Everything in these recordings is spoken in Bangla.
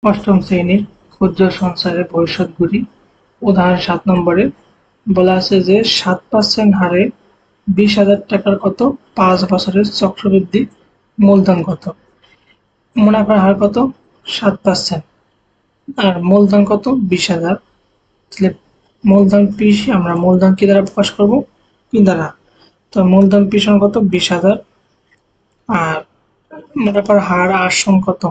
অষ্টম শ্রেণীর ক্ষুদ্র সঞ্চয়ের ভবিষ্যৎগুলি উদাহরণ ৭ নম্বরে বলা আছে যে ৭% হারে ২০,০০০ টাকার কত ৫ বছরের চক্রবৃদ্ধি মূলধন কত? মুনাফার হার কত ৭% আর মূলধন কত ২০,০০০। তাহলে মূলধন পি আমরা মূলধন কি দ্বারা প্রকাশ করব? পি দ্বারা। তো মূলধন পি সমান কত ২০,০০০ আর মুনাফার হার আর সমান কত?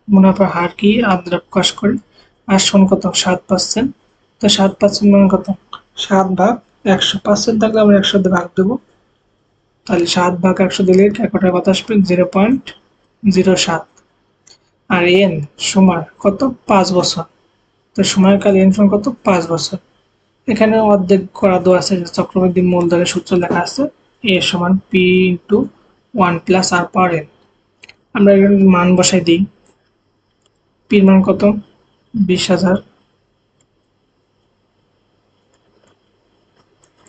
মুনাফার হার কি আর দ্বারা প্রকাশ করে? আর সমান কত ৭%। তো ৭% মানে কত ৭ ভাগ ১০০% থাকলে আমরা ১০০ দিয়ে ভাগ দেবো, তাহলে ৭ ভাগ ১০০ দিলে ক্যালকুলেটর কত আসবে 0.07। আর এন সমান কত ৫ বছর। তো সময়কাল এন সমান কত ৫ বছর। এখানে অর্ধেক করা দেওয়া আছে যে চক্রবৃদ্ধি মূলধনের সূত্র লেখা আছে এ সমান পি ইন্টু 1 প্লাস আর পাওয়ার এন। আমরা এখানে মান বসাই দিই। পির মান কত ২০,০০০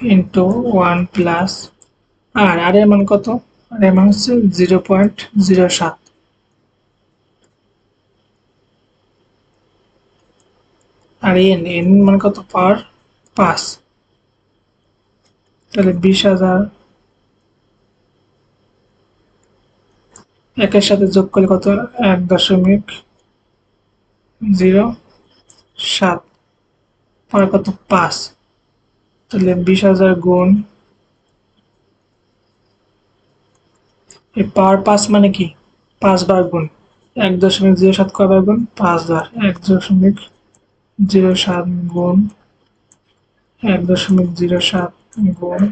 ইন্টু 1 প্লাস আর আর এর মান কত? আর এর মান হচ্ছে 0.07 আর এন এন মান কত পাওয়ার 5। তাহলে ২০,০০০ একের সাথে যোগ করলে কত ১.07 পরে কত 5। তাহলে ২০,০০০ গুণ এই পাওয়ার 5 মানে কি 5 বার গুণ ১.07 কয়বার গুণ 5 বার ১.07 গুণ ১.07 গুণ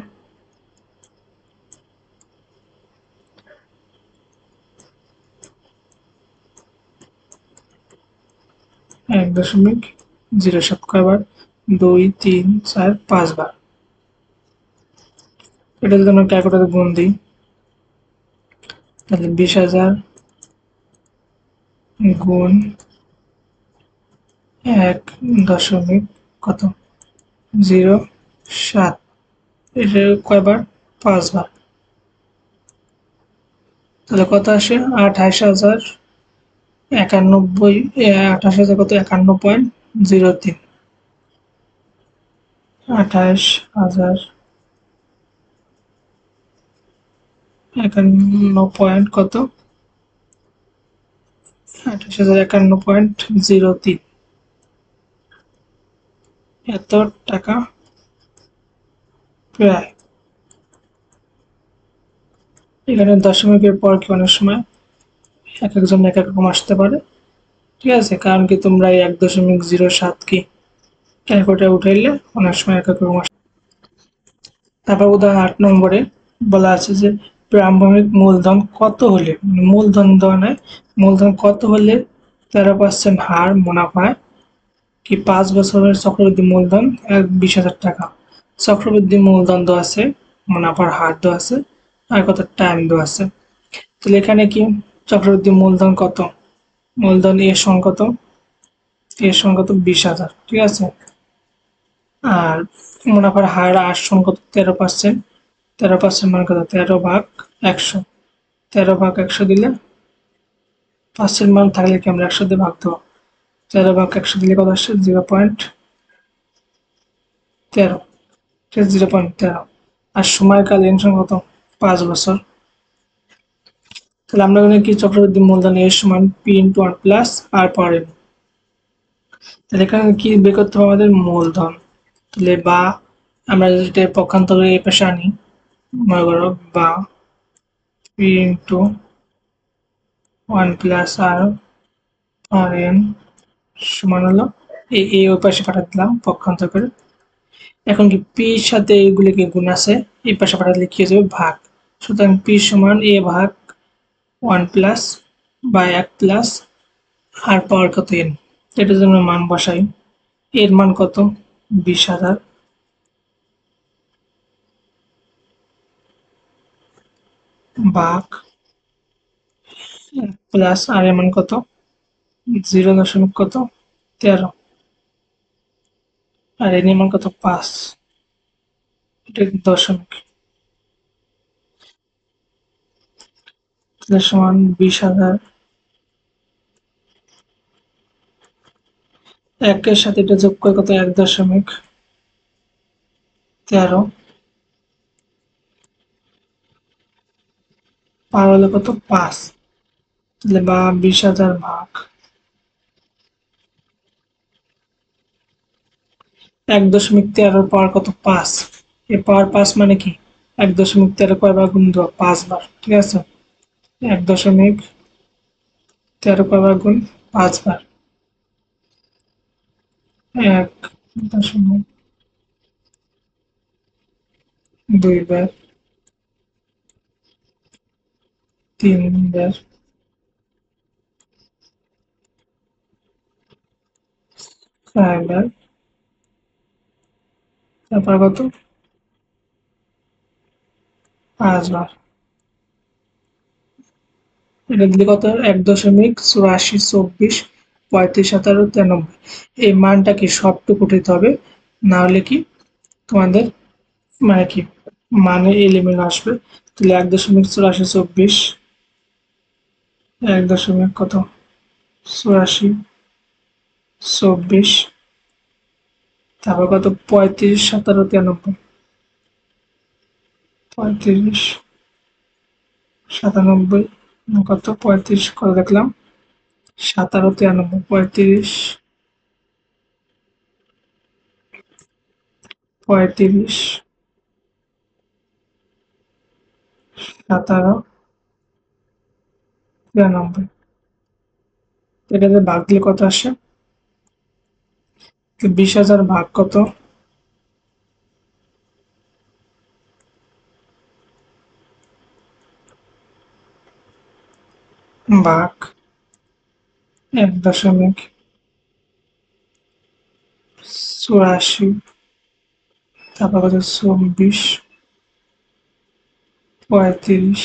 ১.07 কয়বার ২ ৩ ৪ 5 বার। এটা যদি আমরা ক্যালকুলেটরে গুণ দিই তাহলে ২০,০০০ গুণ ১ কত ০৭ এটা কয়বার 5 বার। তাহলে কত আসে ২৮,০৯১ ২৮,০০০ কত ৫১.০৩ ২৮,০৫১ কত ২৮,০৫১.০৩ এত টাকা প্রায়। এখানে দশমিকের পর কি অনেক সময় এক একজন এক এক রকম আসতে পারে, ঠিক আছে, কারণ কি তোমরা এই ১.০৭ কি ক্যালকুলেটরে উঠাইলে অনেক সময় এক এক রকম আসে। তারপর উদাহরণ ৮ নম্বরে বলা আছে যে প্রারম্ভিক মূলধন কত হলে মূলধন দেওয়া নয়, মূলধন কত হলে 13% হার মুনাফায় কি 5 বছরের চক্রবৃদ্ধি মূলধন 20,০০০ টাকা। চক্রবৃদ্ধি মূলধন দেওয়া আছে, মুনাফার হার দেওয়া আছে আর কত টাইম দেওয়া আছে। তাহলে এখানে কি চক্রবৃদ্ধি মূলধন কত? মূলধন এর সমান কত? এর সমান কত 20,০০০, ঠিক আছে। আর মুনাফার হার আর সমান কত 13%। 13% মানে কত 13 ভাগ 100। 13 ভাগ 100 দিলে 5 মান থাকলে কি আমরা 100 দিয়ে ভাগ দেবো। 13 ভাগ 100 দিলে কত আসছে 0.13, ঠিক আছে 0.13। আর সময়কাল এন সমান কত 5 বছর। তাহলে আমরা এখানে কি চক্রবৃদ্ধি মূলধন এর সমান পি ইন্টু 1 প্লাস আর পাওয়ার এন। তাহলে এখানে কি বের করতে হবে আমাদের মূলধন। তাহলে বা আমরা যেটা পক্ষান্তরে এই পাশে আনি মনে করো বা পি ইন্টু 1 প্লাস আর আর এন সমান হলো এই ওই পাশে পাঠিয়ে দিলাম পক্ষান্তর করে। এখন কি পি এর সাথে এগুলিকে গুণ আছে, এই পাশে পাঠালে কি হয়ে যাবে ভাগ। সুতরাং পি সমান এ ভাগ 1 প্লাস বা 1 প্লাস আর পাওয়ার কত এন। এটার জন্য মান বসাই। এর মান কত 20,০০০ ভাগ প্লাস আর এর মান কত 0.13 আর এর মান কত 5, এটা দশমিক। সমান 20,০০০ একের সাথে এটা যোগ করে কত 1.13, পার হলে কত 5, তাহলে বা 20,000 ভাগ 1.13 পাওয়ার কত 5, এ পাওয়ার 5 মানে কি 1.13 কয়বার গুণ দেওয়া 5 বার, ঠিক আছে। 1.13 কয়বার গুণ 5 বার, 1.2 বার, 3 বার, 4 বার, তারপর কত 5 বার। এটা দিলে কত 1.84, 24, 35, 17, 93, এই মানটা কি সবটুকু উঠাতে হবে, না হলে কি তোমাদের মানে কি মানে এলিমেন্ট আসবে। তাহলে 1.84, 1 দশমিক কত 84, 24, তারপর কত 35, 17, 93, 35, 97, কত 35 কত দেখলাম 17, 93, 35, 17, 93, এটাতে ভাগ দিলে কত আসে, 20,000 ভাগ কত, ভাগ 1.84, তারপর কত 24, 35,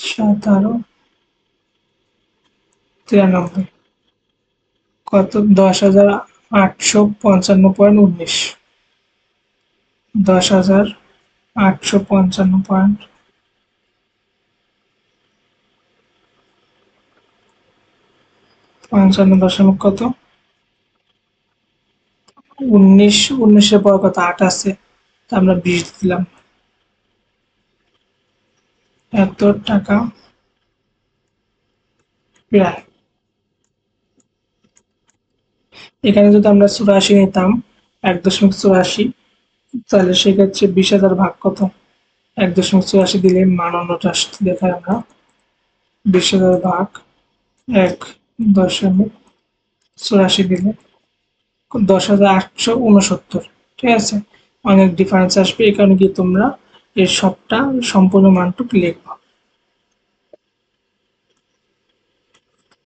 17, 93, কত 10,855.19, 10,855.55 কত 19, 19-এর পর কত 8 আছে, তা আমরা 20 দিলাম, এত টাকা প্রায়। এখানে যদি আমরা 84 নিতাম 1.84, তাহলে সেক্ষেত্রে 20,000 ভাগ কত 1.84 দিলে মান অন্যটা আসতে দেখায় আমরা 20,000 ভাগ 1.84 দিলে 10,869, ঠিক আছে। অনেক ডিফারেন্স আসবে, এই কারণে কি তোমরা এর সবটা সম্পূর্ণ মানটুকু লিখবা।